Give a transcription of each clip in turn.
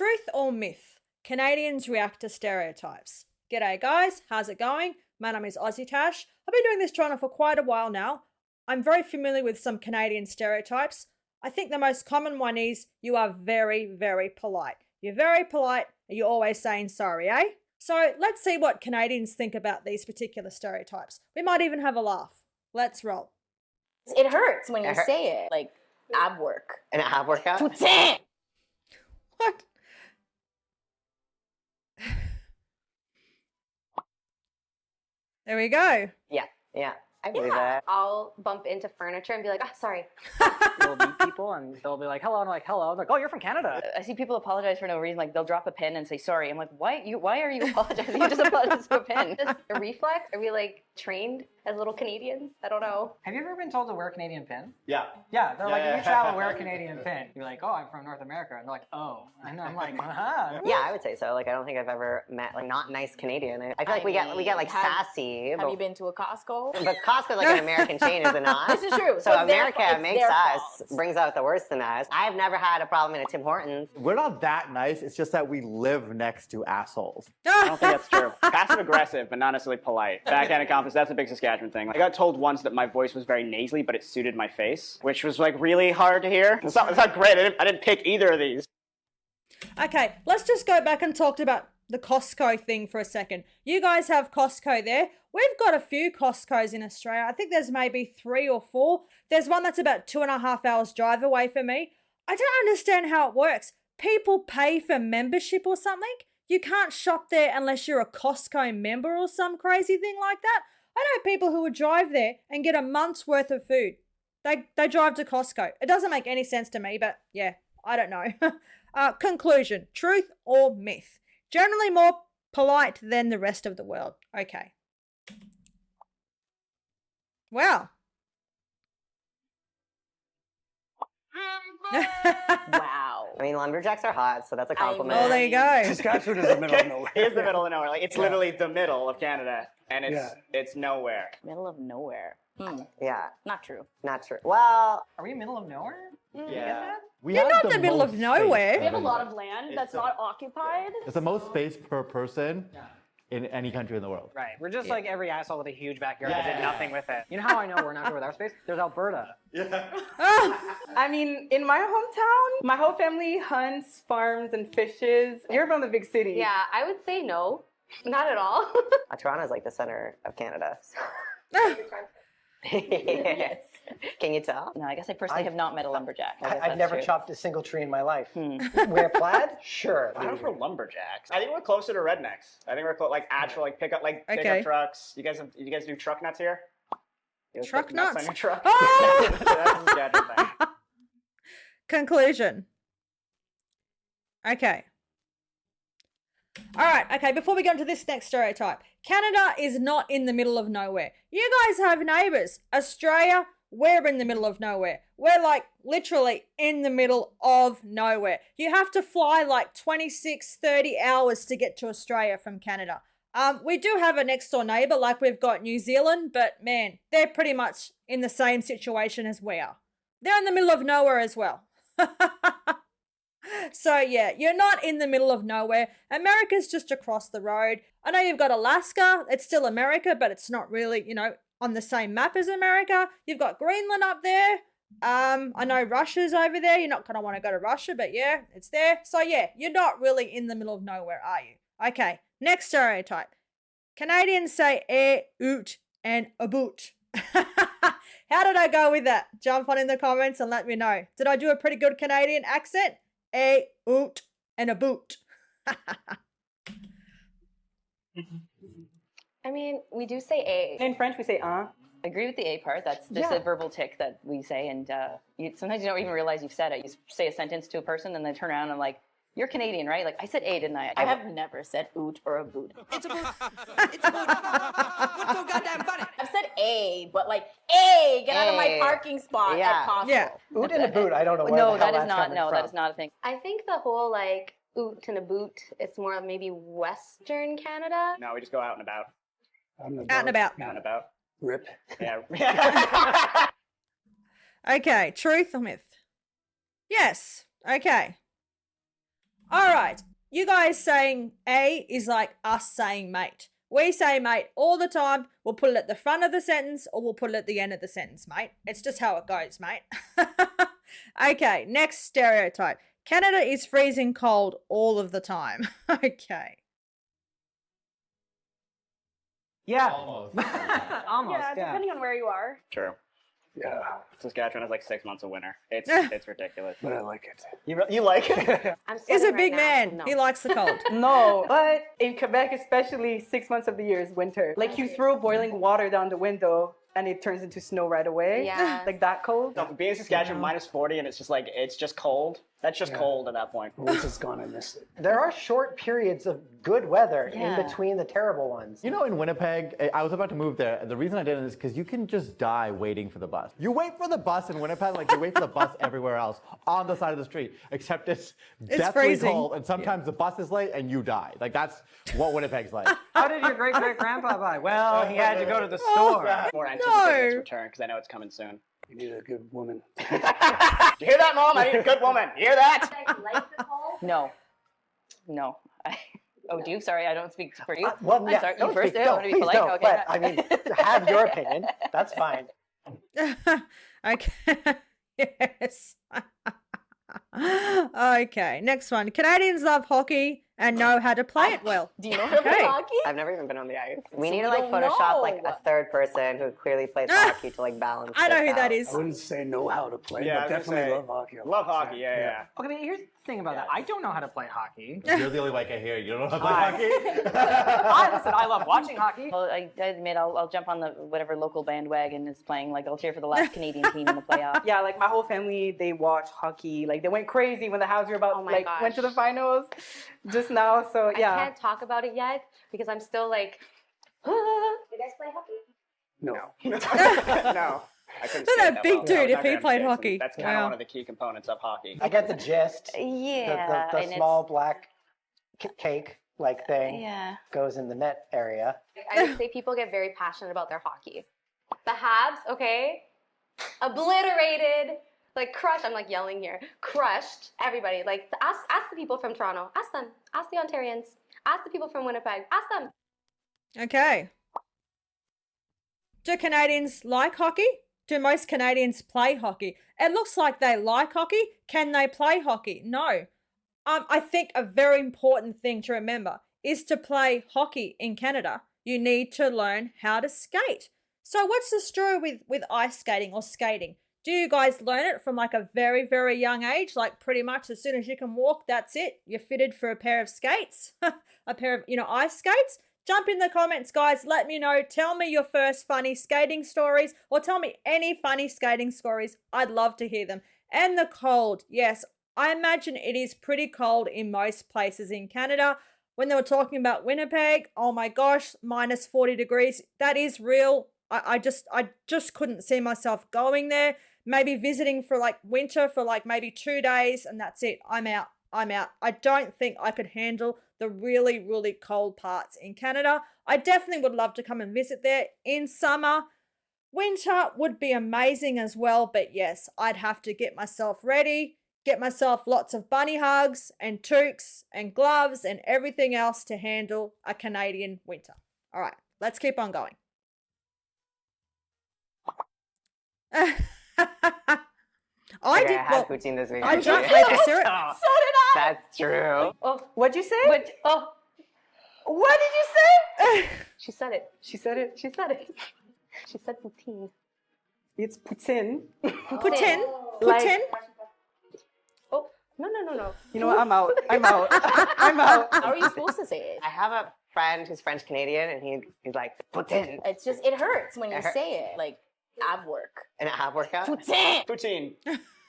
truth or myth? Canadians react to stereotypes. G'day guys, how's it going? My name is AussieTash. I've been doing this channel for quite a while now. I'm very familiar with some Canadian stereotypes. I think the most common one is you are very, very polite. You're very polite and you're always saying sorry, eh? So let's see what Canadians think about these particular stereotypes. We might even have a laugh. Let's roll. It hurts when you say it, like ab work. An ab workout? What? There we go. Yeah, I believe that. I'll bump into furniture and be like, oh, sorry. We'll meet people and they'll be like, hello, and I'm like, hello. I'm like, oh, you're from Canada. I see people apologize for no reason. Like, they'll drop a pin and say sorry. I'm like, why are you apologizing? You just apologized for a pin. Just a reflex? Are we, like, trained as little Canadians? I don't know. Have you ever been told to wear a Canadian pin? Yeah. Yeah, they're like, if you travel, wear a Canadian pin. You're like, oh, I'm from North America. And they're like, oh. And I'm like, Yeah, I would say so. Like, I don't think I've ever met, like, not nice Canadian. I feel like we get like, sassy. Have you been to a Costco? But Costco's like an American chain, is it not? This is true. So America makes us, brings out the worst in us. I've never had a problem in a Tim Hortons. We're not that nice. It's just that we live next to assholes. I don't think that's true. Passive aggressive, but not necessarily polite. Backhanded compliments, that's a big Saskatchewan thing. I got told once that my voice was very nasally, but it suited my face, which was like really hard to hear. It's not great. I didn't pick either of these. Okay, let's just go back and talk about the Costco thing for a second. You guys have Costco there. We've got a few Costcos in Australia. I think there's maybe 3 or 4. There's one that's about 2.5 hours drive away from me. I don't understand how it works. People pay for membership or something. You can't shop there unless you're a Costco member or some crazy thing like that. I know people who would drive there and get a month's worth of food. They drive to Costco. It doesn't make any sense to me, but yeah, I don't know. Conclusion, truth or myth? Generally more polite than the rest of the world. Okay. Wow. Wow. I mean, lumberjacks are hot, so that's a compliment. Oh, there you go. Saskatchewan is the middle of nowhere. It is the middle of nowhere. Like, it's literally the middle of Canada, and it's nowhere. Middle of nowhere. Yeah, Not true. not true. Well, are we middle of nowhere? Yeah. You're not the middle of nowhere. We have a lot of land that's not occupied. It's the most space per person in any country in the world. Right. We're just like every asshole with a huge backyard that did nothing with it. You know how I know we're not good with our space? There's Alberta. I mean, in my hometown, my whole family hunts, farms, and fishes. You're from the big city. Yeah, I would say no. Not at all. Toronto's like the center of Canada. Yes. Can you tell? No, I guess I personally have not met a lumberjack. I've never chopped a single tree in my life. Wear plaid? Sure. I don't know for lumberjacks. I think we're closer to rednecks. I think we're like actual pickup trucks. You guys do truck nuts here? You guys Truck put nuts? on your truck? Oh! That's a Saskatchewan thing. Conclusion. Okay. All right, okay, before we go into this next stereotype, Canada is not in the middle of nowhere. You guys have neighbours. Australia, we're in the middle of nowhere. We're like literally in the middle of nowhere. You have to fly like 26, 30 hours to get to Australia from Canada. We do have a next door neighbour like we've got New Zealand, but man, they're pretty much in the same situation as we are. They're in the middle of nowhere as well. So yeah, you're not in the middle of nowhere. America's just across the road. I know you've got Alaska. It's still America, but it's not really, on the same map as America. You've got Greenland up there. I know Russia's over there. You're not going to want to go to Russia, but yeah, it's there. So yeah, you're not really in the middle of nowhere, are you? Okay, next stereotype. Canadians say oot and a boot. How did I go with that? Jump on in the comments and let me know. Did I do a pretty good Canadian accent? Oot and a boot. I mean, we do say a. In French, we say I agree with the a part. That's just a verbal tick that we say, and sometimes you don't even realize you've said it. You say a sentence to a person, and they turn around and like, "You're Canadian, right?" Like, I said a, didn't I? I have never said oot or a boot. It's a boot. It's a boot. What's so goddamn funny? I've said a, but like, a, get out of my parking spot at Costco. Yeah. Oot and a boot, I don't know where No, the hell that is that's not. coming No, from. that is not a thing. I think the whole like oot and a boot, it's more of maybe Western Canada. No, we just go out and about. Out and about. Out and about. Rip. Yeah. Okay, truth or myth? Yes. Okay. All right. you guys saying A is like us saying mate. We say mate all the time. We'll put it at the front of the sentence or we'll put it at the end of the sentence, mate. It's just how it goes, mate. Okay, next stereotype. Canada is freezing cold all of the time. Okay. Yeah. Almost. Almost. Yeah, depending on where you are. True. Yeah, Saskatchewan has like 6 months of winter. It's ridiculous. but I like it. You like it? I'm He's a sweating big right now, man. so no. He likes the cold. No, but in Quebec, especially 6 months of the year is winter. Like you throw boiling water down the window and it turns into snow right away. Yeah. Like that cold. No, being in Saskatchewan, minus 40, and it's just cold. That's just cold at that point. Once it's gone, I miss it. There are short periods of good weather Yeah. in between the terrible ones. You know, in Winnipeg, I was about to move there. The reason I didn't is because you can just die waiting for the bus. You wait for the bus in Winnipeg like you wait for the bus everywhere else on the side of the street, except it's deathly freezing. cold, and sometimes the bus is late and you die. Like that's what Winnipeg's like. How did your great great grandpa die? Well, he had to go to the store. More anticipating its return because I know it's coming soon. You need a good woman. Do you hear that, Mom? I need a good woman. You hear that? No. No. Oh, do you? Sorry, I don't speak for you. Well, I'm sorry. You don't first. speak- I no, want to be please polite. don't, Okay. but I mean, have your opinion. That's fine. Okay. Yes. Okay, next one. Canadians love hockey and know how to play it well. Do you know how to play Okay. hockey? I've never even been on the ice. We So need we to like don't Photoshop like know. a third person who clearly plays hockey to like balance. I know this who that out. is. I wouldn't say know how to play, Yeah, I but was gonna definitely say, love hockey. a Love lot. hockey, yeah. Okay, but here's the thing about that. I don't know how to play hockey. You're the only white guy here. You don't know how to play Hi. hockey? Listen, I love watching hockey. Well, I admit I'll jump on the whatever local bandwagon is playing. Like I'll cheer for the last Canadian team in the playoffs. Yeah, like my whole family, they watch hockey. Like they went crazy when the Habs were about Oh my like gosh. went to the finals just now. So yeah. I can't talk about it yet because I'm still like. You guys play hockey? No. No. I couldn't Look say at that it big well. dude I was if not he gonna played say it, hockey. That's kind of Wow. one of the key components of hockey. I get the gist. Yeah. The and small black cake like thing Yeah. goes in the net area. I would say people get very passionate about their hockey. The Habs, okay, obliterated, like crushed. I'm like yelling here, crushed everybody. Like ask the people from Toronto, ask them, ask the Ontarians, ask the people from Winnipeg, ask them. Okay. Do Canadians like hockey? Do most Canadians play hockey? It looks like they like hockey. Can they play hockey? No. I think a very important thing to remember is to play hockey in Canada, you need to learn how to skate. So what's the story with ice skating or skating? Do you guys learn it from like a very, very young age? Like pretty much as soon as you can walk, that's it. You're fitted for a pair of skates, a pair of, ice skates. Jump in the comments, guys. Let me know. Tell me your first funny skating stories or tell me any funny skating stories. I'd love to hear them. And the cold. Yes, I imagine it is pretty cold in most places in Canada. When they were talking about Winnipeg, oh my gosh, minus 40 degrees. That is real. I just couldn't see myself going there. Maybe visiting for like winter for like maybe 2 days and that's it. I'm out. I don't think I could handle the really, really cold parts in Canada. I definitely would love to come and visit there in summer. Winter would be amazing as well, but yes, I'd have to get myself ready, get myself lots of bunny hugs and toques and gloves and everything else to handle a Canadian winter. All right, let's keep on going. I Okay, did I had well. poutine this week. I actually. drank maple syrup. So did I. That's true. Oh, What'd you say? what? Oh, What did you say? she said it. She said it. She said it. She said poutine. It's poutine. Putin. Like- Putin. Oh, no. You know what? I'm out. I'm out. I'm out. How are you supposed to say it? I have a friend who's French Canadian, and he's like poutine, It's just it hurts when you It hurt- say it. Like ab work. and a half workout. Poutine. Poutine.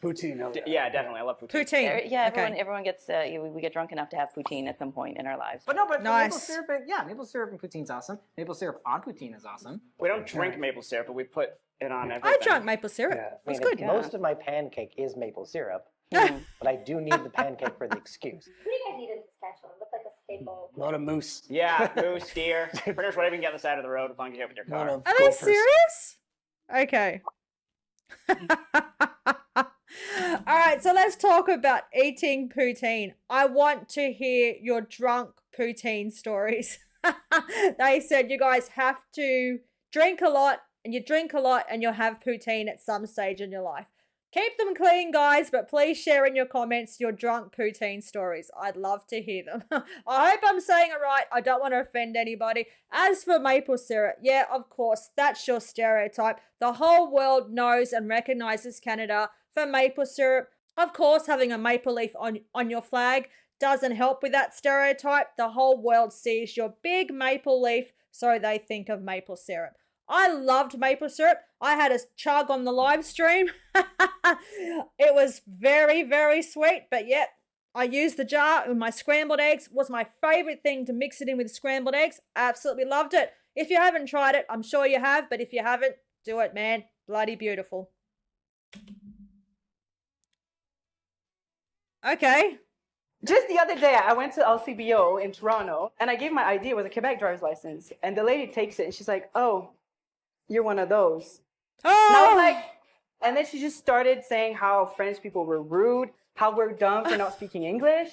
Poutine. Oh, Yeah, definitely. I love poutine. Poutine. Yeah, Okay. everyone gets we get drunk enough to have poutine at some point in our lives. But no, but Nice. maple syrup, yeah, maple syrup and poutine's awesome. Maple syrup on poutine is awesome. We don't drink maple syrup, but we put it on I everything. drank maple syrup. Yeah. It's I mean, good. Most of my pancake is maple syrup, Hmm. but I do need the pancake for the excuse. What do you guys eat in Saskatchewan? Looks like a staple. A lot of moose. Yeah, moose, deer. Pretty much whatever you can get on the side of the road as long as you have it with your A lot car. of Are they gophers. serious? Okay. All right, so let's talk about eating poutine. I want to hear your drunk poutine stories. They said you guys have to drink a lot, and you drink a lot, and you'll have poutine at some stage in your life. Keep them clean, guys, but please share in your comments your drunk poutine stories. I'd love to hear them. I hope I'm saying it right. I don't want to offend anybody. As for maple syrup, yeah, of course, that's your stereotype. The whole world knows and recognizes Canada for maple syrup. Of course, having a maple leaf on your flag doesn't help with that stereotype. The whole world sees your big maple leaf, so they think of maple syrup. I loved maple syrup. I had a chug on the live stream. It was very, very sweet, but yet I used the jar with my scrambled eggs. It was my favorite thing to mix it in with scrambled eggs. Absolutely loved it. If you haven't tried it, I'm sure you have, but if you haven't, do it, man. Bloody beautiful. Okay. Just the other day, I went to LCBO in Toronto, and I gave my ID. It was a Quebec driver's license. And the lady takes it, and she's like, "Oh, you're one of those." Oh! And I was like, and then she just started saying how French people were rude, how we're dumb for not speaking English.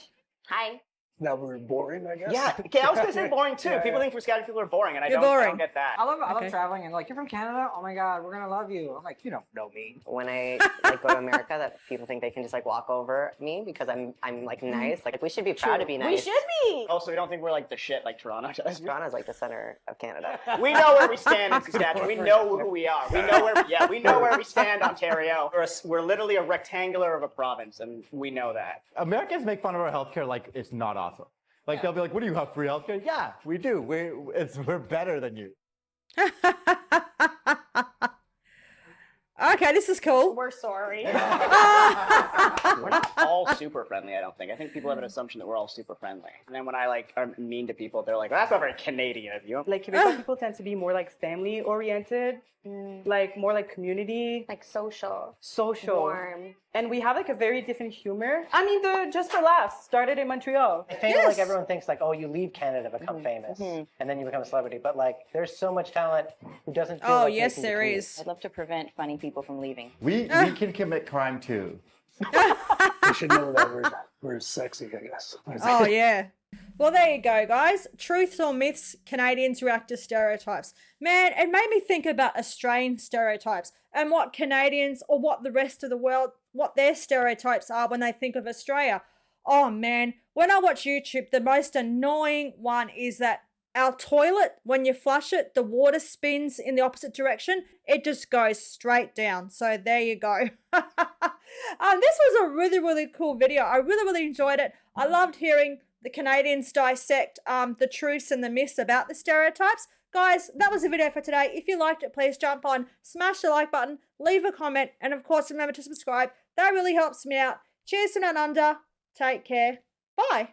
Hi. Now we're boring, I guess. Yeah, okay, I was gonna say boring too. Yeah, People yeah. think Saskatchewan people are boring, and I You're don't boring. get that. I love Okay. traveling and like, you're from Canada? Oh my God, we're gonna love you. I'm like, you don't know me. When I like go to America, that people think they can just like walk over me because I'm like nice. Like we should be proud to be nice. We should be. Also, we don't think we're like the shit like Toronto does. Toronto's like the center of Canada. We know where we stand in Saskatchewan. We know who we are. We know where. We know where we stand, Ontario. We're literally a rectangular of a province, and we know that. Americans make fun of our healthcare like it's not awesome. Like they'll be like, "What do you have, free healthcare?" Yeah, we do. We're better than you. Okay, this is cool. We're sorry. We're not all super friendly, I don't think. I think people have an assumption that we're all super friendly. And then when I like are mean to people, they're like, well, "That's not very Canadian of you." Like Quebec people tend to be more like family oriented, like more like community, Like social. social. And we have like a very different humor. I mean, the Just for Laughs started in Montreal. I think Yes. like everyone thinks like, oh, you leave Canada, become famous, and then you become a celebrity. But like, there's so much talent who doesn't feel Oh, like yes, making the there commute. is. I'd love to prevent funny people from leaving. We can commit crime too. You should know that we're sexy, I guess. Oh, yeah. Well, there you go, guys. Truths or myths, Canadians react to stereotypes. Man, it made me think about Australian stereotypes and what Canadians or what the rest of the world, what their stereotypes are when they think of Australia. Oh, man. When I watch YouTube, the most annoying one is that our toilet, when you flush it, the water spins in the opposite direction. It just goes straight down. So there you go. This was a really, really cool video. I really, really enjoyed it. I loved hearing the Canadians dissect the truths and the myths about the stereotypes. Guys, that was the video for today. If you liked it, please jump on, smash the like button, leave a comment, and of course, remember to subscribe. That really helps me out. Cheers from down under. Take care. Bye.